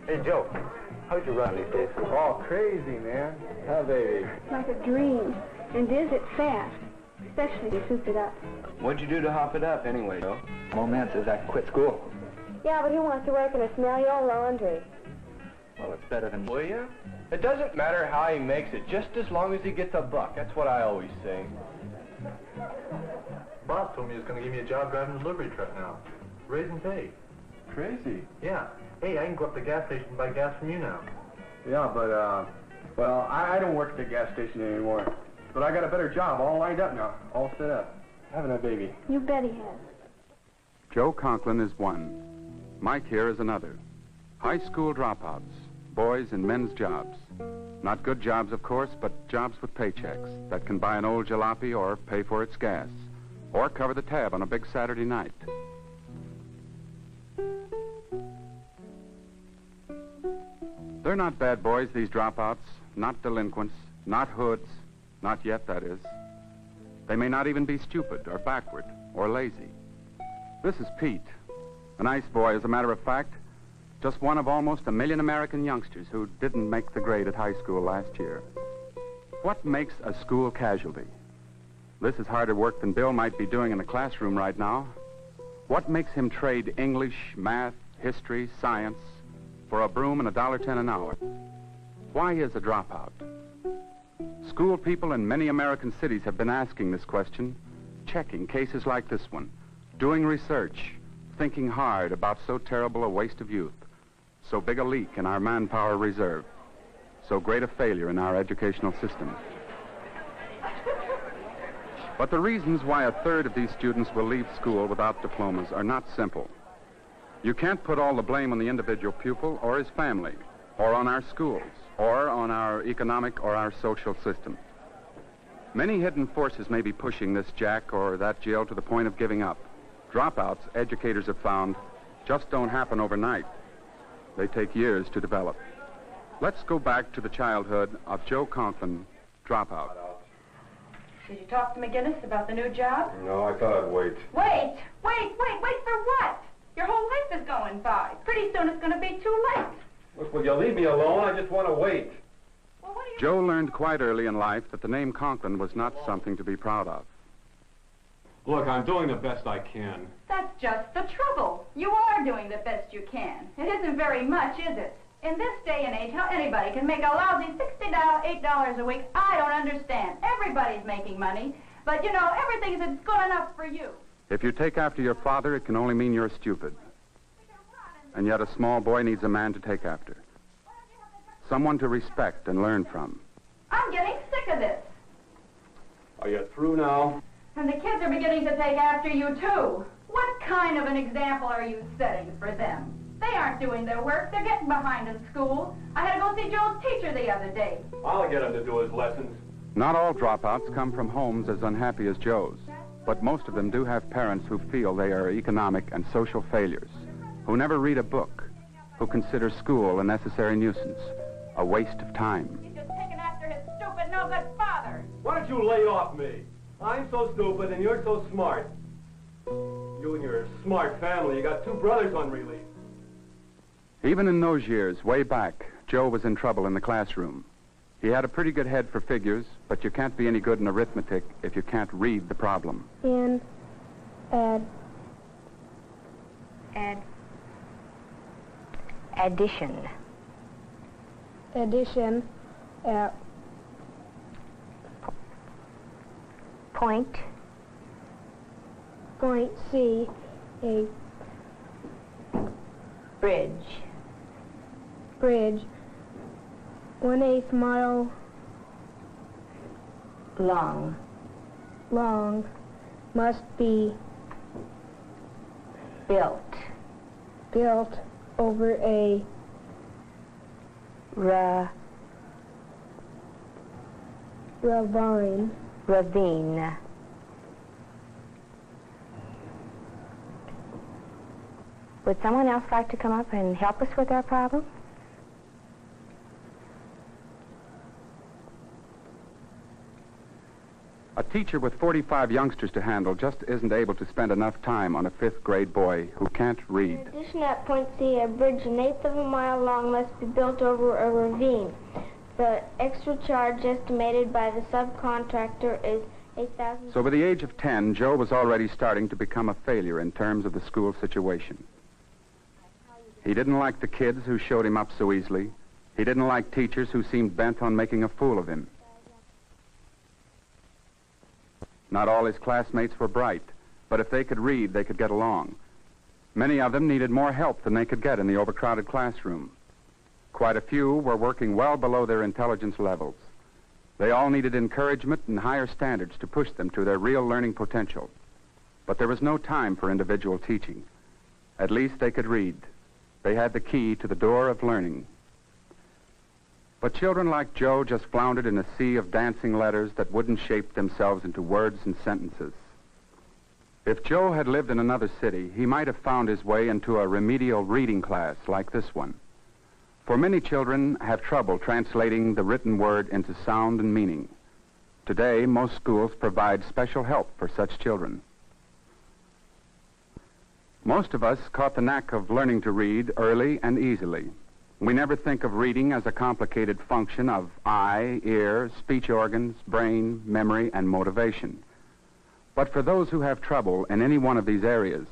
Hey, Joe, how's your run these days? Oh, crazy, man. How, baby? Like a dream. And is it fast? Especially if you souped it up. What'd you do to hop it up, anyway, Joe? Old man says I can quit school. Yeah, but who wants to work in a smelly old laundry? Well, it's better than... Will you? It doesn't matter how he makes it, just as long as he gets a buck. That's what I always say. Bob told me he was going to give me a job driving a delivery truck now. Raising pay. Crazy. Yeah. Hey, I can go up to the gas station and buy gas from you now. Yeah, but, well, I don't work at the gas station anymore. But I got a better job, all lined up now, all set up. Having a baby. You bet he has. Joe Conklin is one. Mike here is another. High school dropouts, boys in men's jobs. Not good jobs, of course, but jobs with paychecks that can buy an old jalopy or pay for its gas, or cover the tab on a big Saturday night. They're not bad boys, these dropouts, not delinquents, not hoods, not yet, that is. They may not even be stupid or backward or lazy. This is Pete, a nice boy, as a matter of fact, just one of almost 1 million American youngsters who didn't make the grade at high school last year. What makes a school casualty? This is harder work than Bill might be doing in the classroom right now. What makes him trade English, math, history, science for a broom and $1.10 an hour? Why is a dropout? School people in many American cities have been asking this question, checking cases like this one, doing research, thinking hard about so terrible a waste of youth, so big a leak in our manpower reserve, so great a failure in our educational system. But the reasons why 1/3 of these students will leave school without diplomas are not simple. You can't put all the blame on the individual pupil or his family, or on our schools, or on our economic or our social system. Many hidden forces may be pushing this Jack or that Jill to the point of giving up. Dropouts, educators have found, just don't happen overnight. They take years to develop. Let's go back to the childhood of Joe Conklin, dropout. Did you talk to McGinnis about the new job? No, I thought I'd wait. Wait for what? Your whole life is going by. Pretty soon it's going to be too late. Look, will you leave me alone? I just want to wait. Well, what do you... Joe learned quite early in life that the name Conklin was not something to be proud of. Look, I'm doing the best I can. That's just the trouble. You are doing the best you can. It isn't very much, is it? In this day and age, how anybody can make a lousy $8 a week, I don't understand. Everybody's making money, but, you know, everything is good enough for you. If you take after your father, it can only mean you're stupid. And yet a small boy needs a man to take after. Someone to respect and learn from. I'm getting sick of this. Are you through now? And the kids are beginning to take after you, too. What kind of an example are you setting for them? They aren't doing their work. They're getting behind in school. I had to go see Joe's teacher the other day. I'll get him to do his lessons. Not all dropouts come from homes as unhappy as Joe's, but most of them do have parents who feel they are economic and social failures, who never read a book, who consider school a necessary nuisance, a waste of time. He's just taking after his stupid, no-good father. Why don't you lay off me? I'm so stupid and you're so smart. You and your smart family, you got 2 brothers on relief. Even in those years, way back, Joe was in trouble in the classroom. He had a pretty good head for figures, but you can't be any good in arithmetic if you can't read the problem. Addition. Point C, a bridge. 1/8 mile long. Must be built over a ravine. Would someone else like to come up and help us with our problem? teacher with 45 youngsters to handle just isn't able to spend enough time on a 5th grade boy who can't read. In addition, at Point C, a bridge 1/8 of a mile long must be built over a ravine. The extra charge estimated by the subcontractor is $8,000. So by the age of 10, Joe was already starting to become a failure in terms of the school situation. He didn't like the kids who showed him up so easily. He didn't like teachers who seemed bent on making a fool of him. Not all his classmates were bright, but if they could read, they could get along. Many of them needed more help than they could get in the overcrowded classroom. Quite a few were working well below their intelligence levels. They all needed encouragement and higher standards to push them to their real learning potential. But there was no time for individual teaching. At least they could read. They had the key to the door of learning. But children like Joe just floundered in a sea of dancing letters that wouldn't shape themselves into words and sentences. If Joe had lived in another city, he might have found his way into a remedial reading class like this one. For many children have trouble translating the written word into sound and meaning. Today, most schools provide special help for such children. Most of us caught the knack of learning to read early and easily. We never think of reading as a complicated function of eye, ear, speech organs, brain, memory, and motivation. But for those who have trouble in any one of these areas,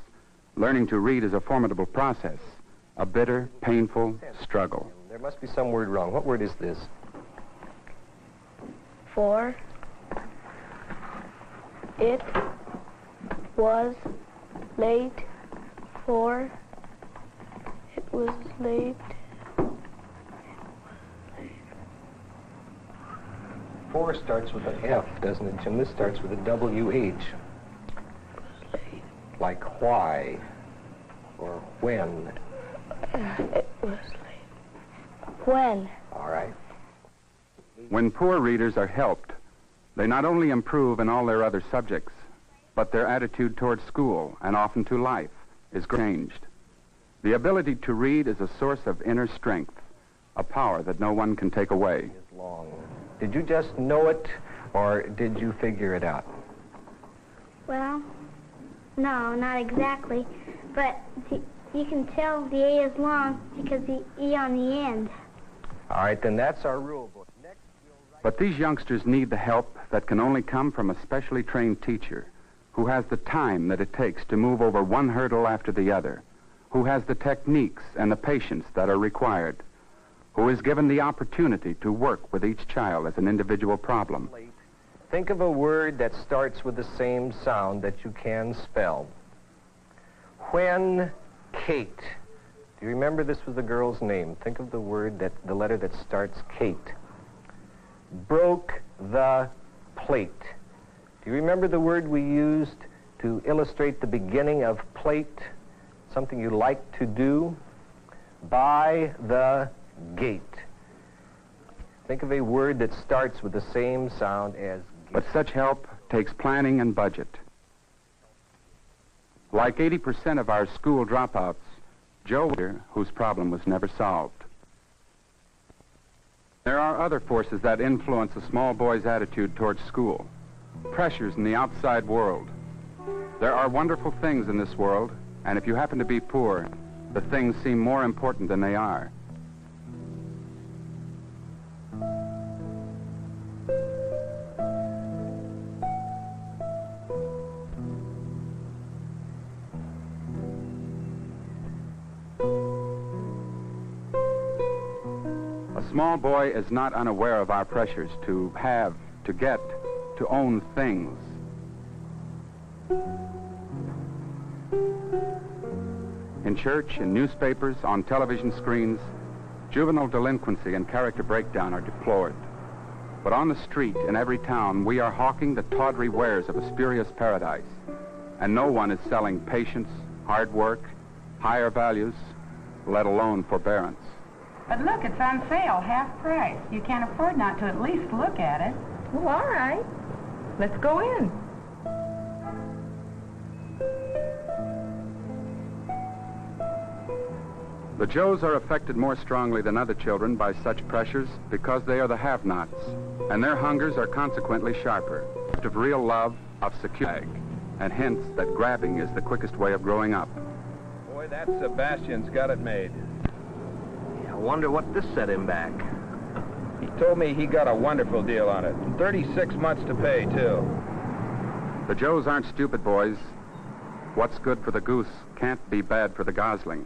learning to read is a formidable process, a bitter, painful struggle. There must be some word wrong. What word is this? 4. It was late. 4. It was late. 4 starts with an F, doesn't it, Jim? This starts with a WH. Like why or when. It was late. When? All right. When poor readers are helped, they not only improve in all their other subjects, but their attitude toward school and often to life is changed. The ability to read is a source of inner strength, a power that no one can take away. Long. Did you just know it, or did you figure it out? Well, no, not exactly. But you can tell the A is long because the E on the end. All right, then that's our rule book. Next, But these youngsters need the help that can only come from a specially trained teacher who has the time that it takes to move over one hurdle after the other, who has the techniques and the patience that are required, who is given the opportunity to work with each child as an individual problem. think of a word that starts with the same sound that you can spell. When Kate, do you remember this was the girl's name? Think of the word the letter that starts Kate. Broke the plate. Do you remember the word we used to illustrate the beginning of plate? Something you like to do? By the gate. Think of a word that starts with the same sound as gate. But such help takes planning and budget. Like 80% of our school dropouts, Joe, whose problem was never solved. There are other forces that influence a small boy's attitude towards school. Pressures in the outside world. There are wonderful things in this world, and if you happen to be poor, the things seem more important than they are. A small boy is not unaware of our pressures to have, to get, to own things. In church, in newspapers, on television screens, juvenile delinquency and character breakdown are deplored. But on the street, in every town, we are hawking the tawdry wares of a spurious paradise. And no one is selling patience, hard work, higher values, let alone forbearance. But look, it's on sale, half price. You can't afford not to at least look at it. Well, all right. Let's go in. The Joes are affected more strongly than other children by such pressures because they are the have-nots, and their hungers are consequently sharper. gift of real love, of security, and hints that grabbing is the quickest way of growing up. Boy, that Sebastian's got it made. I wonder what this set him back. He told me he got a wonderful deal on it. 36 months to pay, too. The Joes aren't stupid, boys. What's good for the goose can't be bad for the gosling.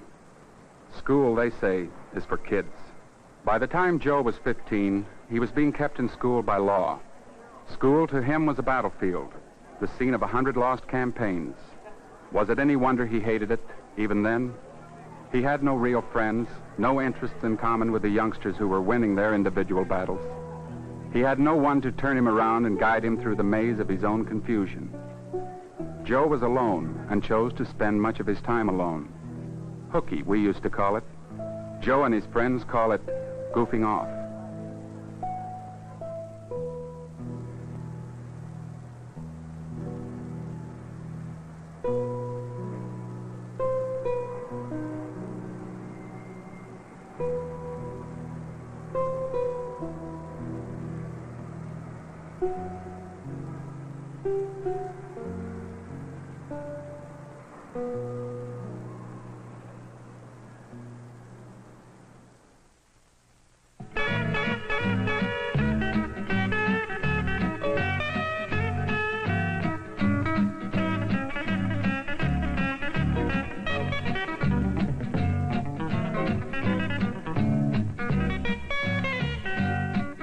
School, they say, is for kids. By the time Joe was 15, he was being kept in school by law. School to him was a battlefield, the scene of 100 lost campaigns. Was it any wonder he hated it, even then? He had no real friends, no interests in common with the youngsters who were winning their individual battles. He had no one to turn him around and guide him through the maze of his own confusion. Joe was alone and chose to spend much of his time alone. Hooky, we used to call it. Joe and his friends call it goofing off.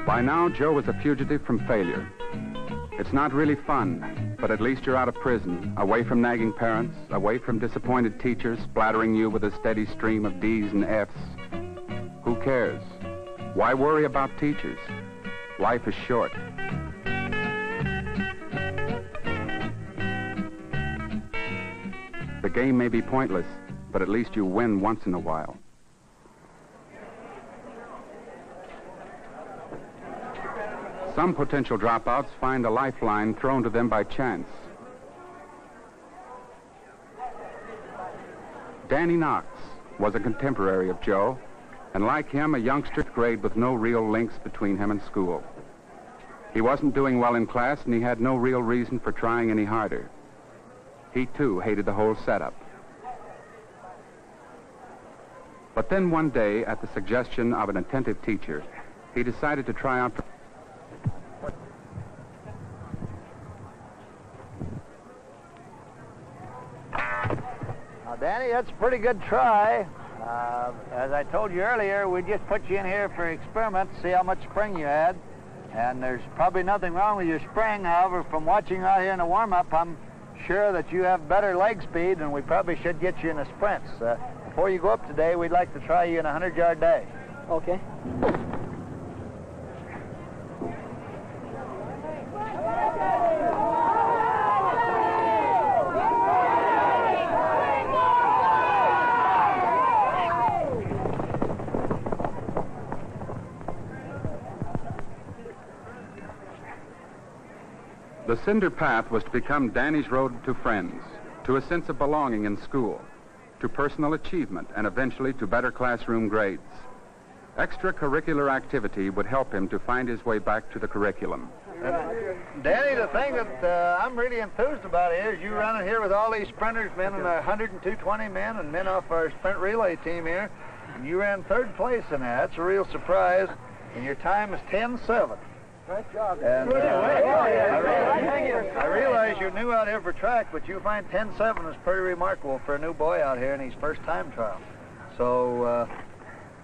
By now, Joe was a fugitive from failure. It's not really fun, but at least you're out of prison, away from nagging parents, away from disappointed teachers splattering you with a steady stream of D's and F's. Who cares? Why worry about teachers? Life is short. The game may be pointless, but at least you win once in a while. Some potential dropouts find a lifeline thrown to them by chance. Danny Knox was a contemporary of Joe, and like him, a youngster grade with no real links between him and school. He wasn't doing well in class, and he had no real reason for trying any harder. He, too, hated the whole setup. But then one day, at the suggestion of an attentive teacher, he decided to try out for... Danny, that's a pretty good try. As I told you earlier, we just put you in here for experiments, see how much spring you had. And there's probably nothing wrong with your spring. However, from watching you out here in the warm-up, I'm sure that you have better leg speed, and we probably should get you in the sprints. Before you go up today, we'd like to try you in a 100-yard dash. Okay. The cinder path was to become Danny's road to friends, to a sense of belonging in school, to personal achievement, and eventually to better classroom grades. Extracurricular activity would help him to find his way back to the curriculum. Danny, the thing that I'm really enthused about is you running here with all these sprinters, men in the 100 and 220 men, and men off our sprint relay team here. And you ran third place in that. That's a real surprise. And your time is 10:07. Nice job. And I realize you're new out here for track, but you find 10:07 is pretty remarkable for a new boy out here in his first time trial. So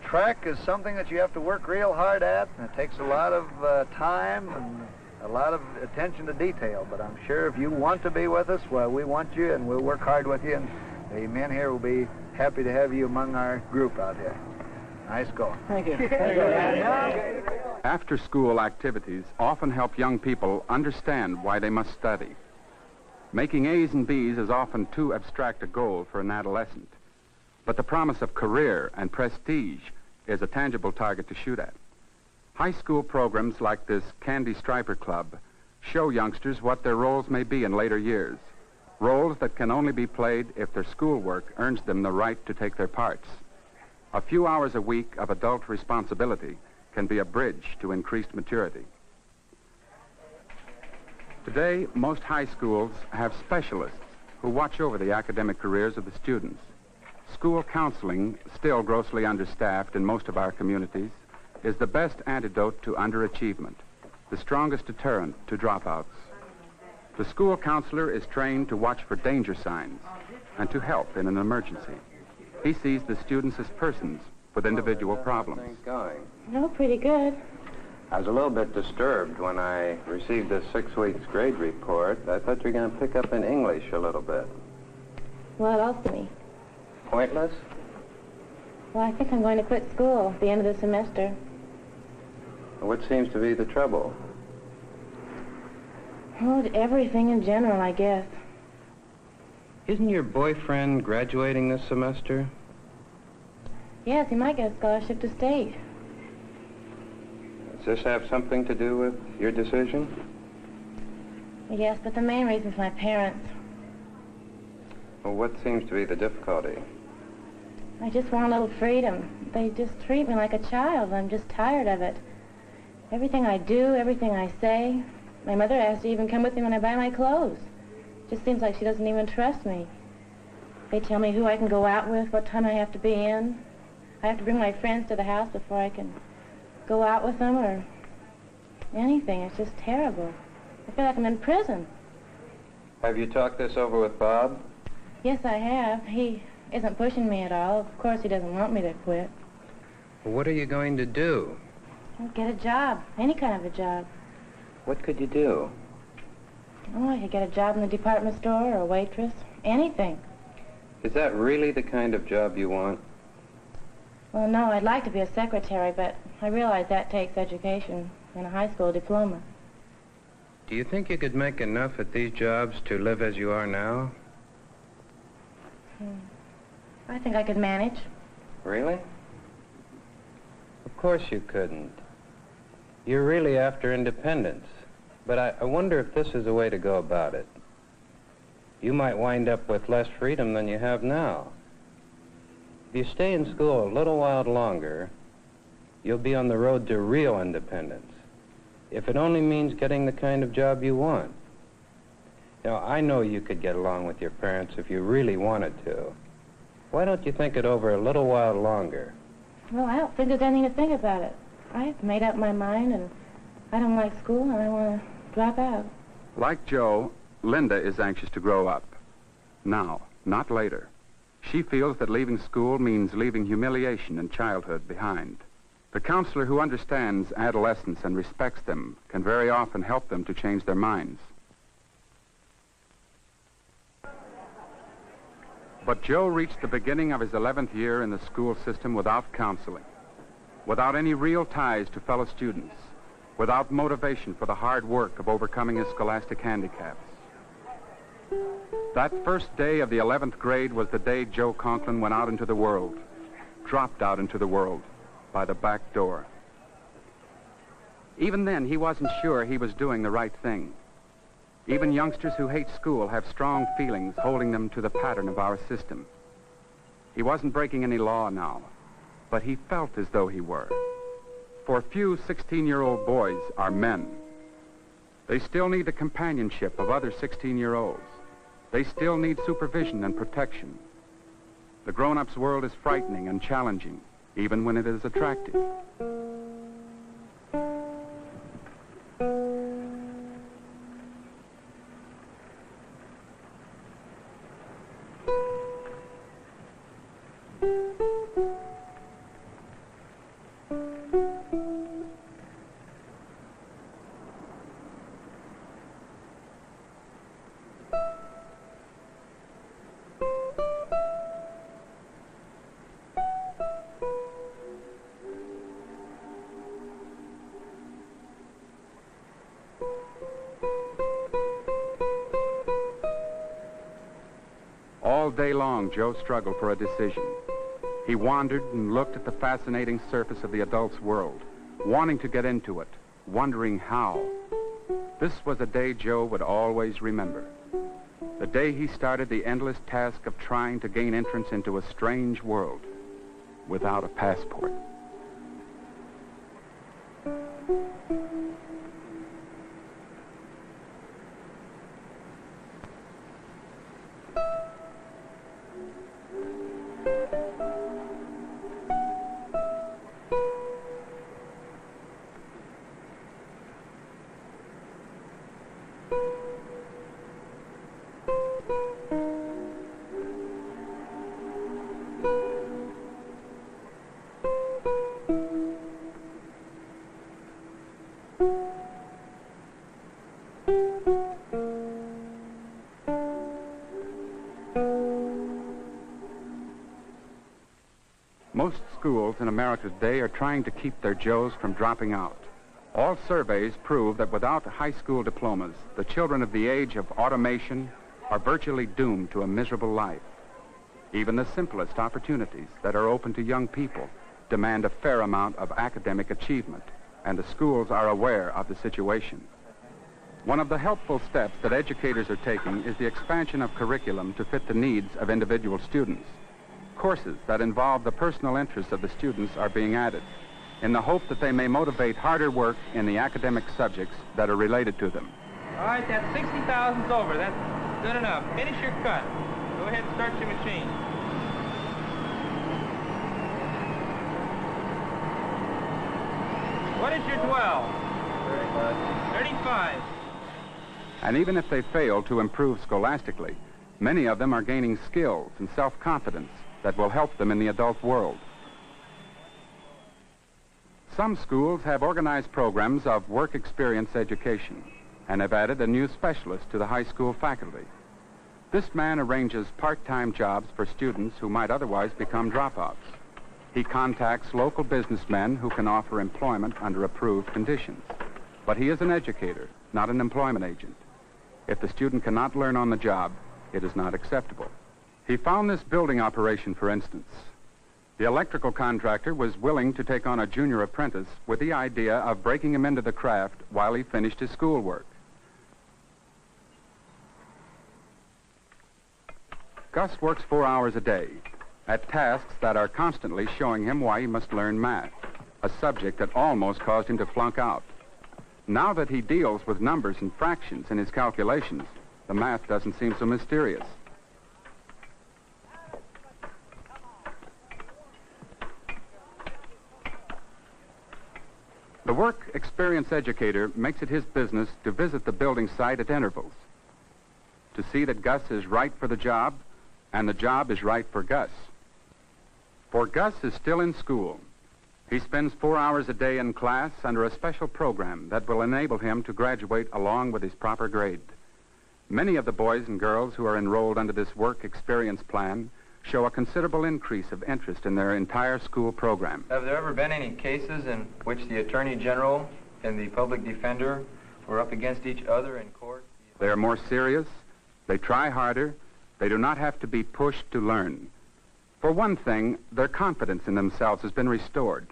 track is something that you have to work real hard at, and it takes a lot of time and a lot of attention to detail. But I'm sure if you want to be with us, well, we want you, and we'll work hard with you, and the men here will be happy to have you among our group out here. Nice going. Thank you. After-school activities often help young people understand why they must study. Making A's and B's is often too abstract a goal for an adolescent, but the promise of career and prestige is a tangible target to shoot at. High school programs like this Candy Striper Club show youngsters what their roles may be in later years, roles that can only be played if their schoolwork earns them the right to take their parts. A few hours a week of adult responsibility can be a bridge to increased maturity. Today, most high schools have specialists who watch over the academic careers of the students. School counseling, still grossly understaffed in most of our communities, is the best antidote to underachievement, the strongest deterrent to dropouts. The school counselor is trained to watch for danger signs and to help in an emergency. He sees the students as persons with individual problems. No, pretty good. I was a little bit disturbed when I received this 6 weeks grade report. I thought you were going to pick up in English a little bit. What else to me? Pointless? Well, I think I'm going to quit school at the end of the semester. What seems to be the trouble? Oh, everything in general, I guess. Isn't your boyfriend graduating this semester? Yes, he might get a scholarship to state. Does this have something to do with your decision? Yes, but the main reason is my parents. Well, what seems to be the difficulty? I just want a little freedom. They just treat me like a child. I'm just tired of it. Everything I do, everything I say. My mother has to even come with me when I buy my clothes. Just seems like she doesn't even trust me. They tell me who I can go out with, what time I have to be in. I have to bring my friends to the house before I can go out with them or anything. It's just terrible. I feel like I'm in prison. Have you talked this over with Bob? Yes, I have. He isn't pushing me at all. Of course, he doesn't want me to quit. Well, what are you going to do? I'll get a job, any kind of a job. What could you do? Oh, I could get a job in the department store or a waitress, anything. Is that really the kind of job you want? Well, no, I'd like to be a secretary, but I realize that takes education and a high school diploma. Do you think you could make enough at these jobs to live as you are now? I think I could manage. Really? Of course you couldn't. You're really after independence. But I wonder if this is the way to go about it. You might wind up with less freedom than you have now. If you stay in school a little while longer, you'll be on the road to real independence. If it only means getting the kind of job you want. You know, I know you could get along with your parents if you really wanted to. Why don't you think it over a little while longer? Well, I don't think there's anything to think about it. I've made up my mind, and I don't like school, and I want to drop out. Like Joe, Linda is anxious to grow up. Now, not later. She feels that leaving school means leaving humiliation and childhood behind. The counselor who understands adolescents and respects them can very often help them to change their minds. But Joe reached the beginning of his 11th year in the school system without counseling, without any real ties to fellow students, without motivation for the hard work of overcoming his scholastic handicaps. That first day of the 11th grade was the day Joe Conklin went out into the world, dropped out into the world by the back door. Even then, he wasn't sure he was doing the right thing. Even youngsters who hate school have strong feelings holding them to the pattern of our system. He wasn't breaking any law now, but he felt as though he were. For few 16-year-old boys are men. They still need the companionship of other 16-year-olds. They still need supervision and protection. The grown-ups' world is frightening and challenging, even when it is attractive. All day long, Joe struggled for a decision. He wandered and looked at the fascinating surface of the adult's world, wanting to get into it, wondering how. This was a day Joe would always remember. The day he started the endless task of trying to gain entrance into a strange world without a passport. Most schools in America today are trying to keep their Joes from dropping out. All surveys prove that without high school diplomas, the children of the age of automation are virtually doomed to a miserable life. Even the simplest opportunities that are open to young people demand a fair amount of academic achievement, and the schools are aware of the situation. One of the helpful steps that educators are taking is the expansion of curriculum to fit the needs of individual students. Courses that involve the personal interests of the students are being added in the hope that they may motivate harder work in the academic subjects that are related to them. All right, that 60,000's over. That's good enough. Finish your cut. Go ahead and start your machine. What is your 12? 35. And even if they fail to improve scholastically, many of them are gaining skills and self-confidence that will help them in the adult world. Some schools have organized programs of work experience education and have added a new specialist to the high school faculty. This man arranges part-time jobs for students who might otherwise become dropouts. He contacts local businessmen who can offer employment under approved conditions. But he is an educator, not an employment agent. If the student cannot learn on the job, it is not acceptable. He found this building operation, for instance. The electrical contractor was willing to take on a junior apprentice with the idea of breaking him into the craft while he finished his schoolwork. Gus works 4 hours a day at tasks that are constantly showing him why he must learn math, a subject that almost caused him to flunk out. Now that he deals with numbers and fractions in his calculations, the math doesn't seem so mysterious. The work experience educator makes it his business to visit the building site at intervals to see that Gus is right for the job and the job is right for Gus. For Gus is still in school. He spends 4 hours a day in class under a special program that will enable him to graduate along with his proper grade. Many of the boys and girls who are enrolled under this work experience plan show a considerable increase of interest in their entire school program. Have there ever been any cases in which the Attorney General and the Public Defender were up against each other in court? They are more serious, they try harder, they do not have to be pushed to learn. For one thing, their confidence in themselves has been restored.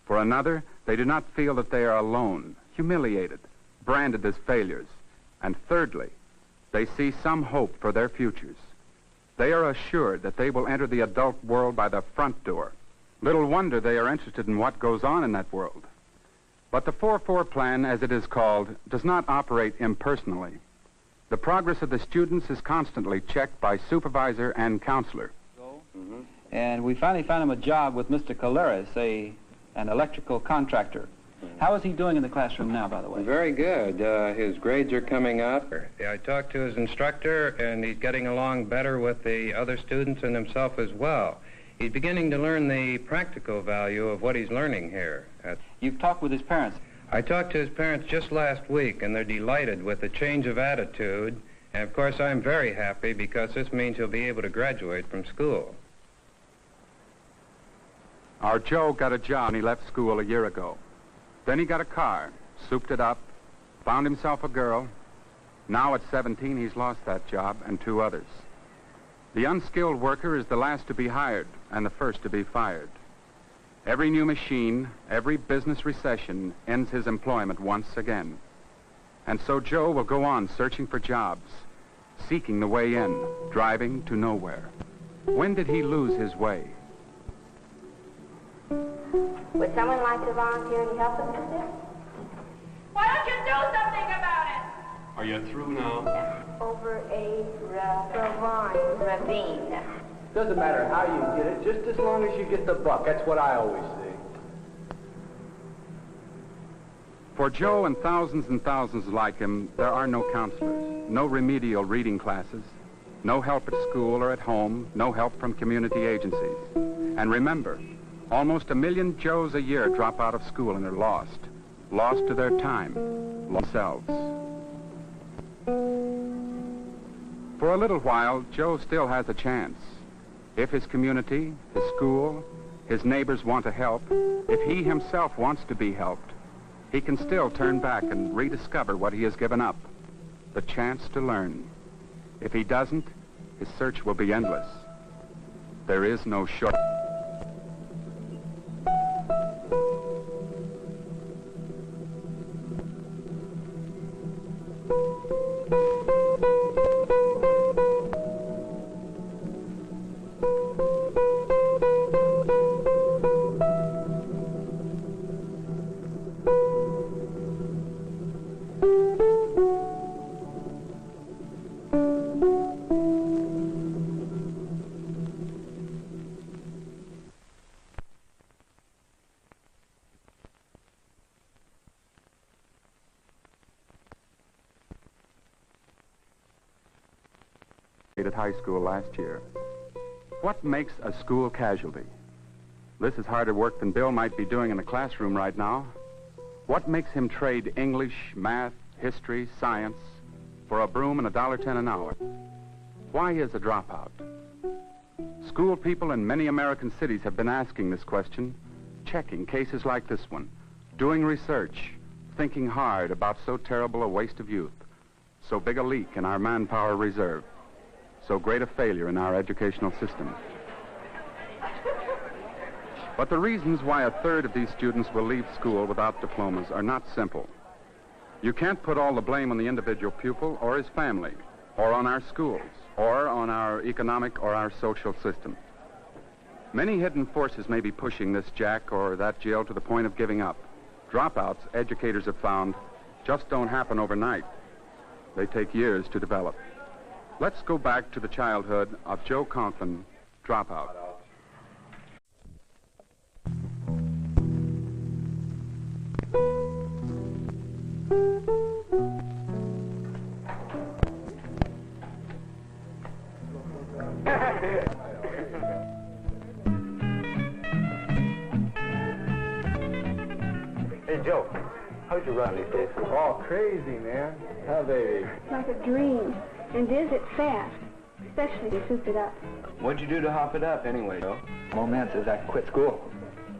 For another, they do not feel that they are alone, humiliated, branded as failures. And thirdly, they see some hope for their futures. They are assured that they will enter the adult world by the front door. Little wonder they are interested in what goes on in that world. But the 4-4 plan, as it is called, does not operate impersonally. The progress of the students is constantly checked by supervisor and counselor. And we finally found him a job with Mr. Caleras, an electrical contractor. How is he doing in the classroom now, by the way? Very good. His grades are coming up. I talked to his instructor, and he's getting along better with the other students and himself as well. He's beginning to learn the practical value of what he's learning here. You've talked with his parents? I talked to his parents just last week, and they're delighted with the change of attitude. And, of course, I'm very happy because this means he'll be able to graduate from school. Our Joe got a job when he left school a year ago. Then he got a car, souped it up, found himself a girl. Now at 17, he's lost that job and 2 others. The unskilled worker is the last to be hired and the first to be fired. Every new machine, every business recession ends his employment once again. And so Joe will go on searching for jobs, seeking the way in, driving to nowhere. When did he lose his way? Would someone like to volunteer to help us with this? Why don't you do something about it? Are you through now? Over a ravine. Doesn't matter how you get it, just as long as you get the buck. That's what I always say. For Joe and thousands like him, there are no counselors, no remedial reading classes. No help at school or at home, no help from community agencies. And remember, almost 1 million Joes a year drop out of school and are lost. Lost to their time, lost themselves. For a little while, Joe still has a chance. If his community, his school, his neighbors want to help, if he himself wants to be helped, he can still turn back and rediscover what he has given up, the chance to learn. If he doesn't, his search will be endless. There is no short. At high school last year. What makes a school casualty? This is harder work than Bill might be doing in a classroom right now. What makes him trade English, math, history, science for a broom and $1.10 an hour? Why is a dropout? School people in many American cities have been asking this question, checking cases like this one, doing research, thinking hard about so terrible a waste of youth, so big a leak in our manpower reserve, so great a failure in our educational system. But the reasons why 1/3 of these students will leave school without diplomas are not simple. You can't put all the blame on the individual pupil or his family, or on our schools, or on our economic or our social system. Many hidden forces may be pushing this Jack or that Jill to the point of giving up. Dropouts, educators have found, just don't happen overnight. They take years to develop. Let's go back to the childhood of Joe Conklin, dropout. Hey, Joe, how'd you run these days? Oh, crazy, man. How, baby? Like a dream. And is it fast? Especially if you souped it up. What'd you do to hop it up anyway, Joe? Old man says I can quit school.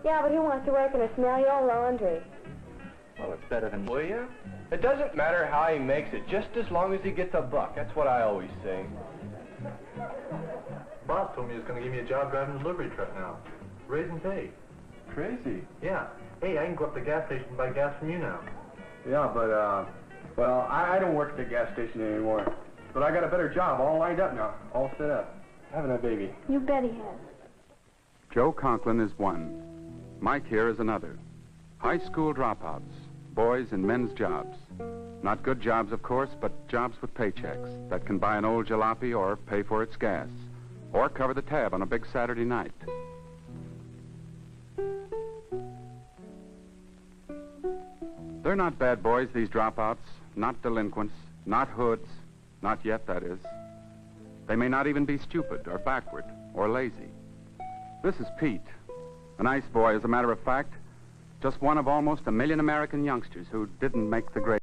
Yeah, but he wants to work in a smelly old laundry. Well, it's better than... Will you? It doesn't matter how he makes it, just as long as he gets a buck. That's what I always say. Boss told me he was going to give me a job driving a delivery truck now. Raising pay. Crazy. Yeah. Hey, I can go up to the gas station and buy gas from you now. Yeah, but, well, I don't work at the gas station anymore. But I got a better job all lined up now, all set up. Having a baby. You bet he has. Joe Conklin is one. Mike here is another. High school dropouts, boys in men's jobs. Not good jobs, of course, but jobs with paychecks that can buy an old jalopy or pay for its gas, or cover the tab on a big Saturday night. They're not bad boys, these dropouts, not delinquents, not hoods, not yet, that is. They may not even be stupid or backward or lazy. This is Pete, a nice boy, as a matter of fact, just one of almost 1 million American youngsters who didn't make the grade.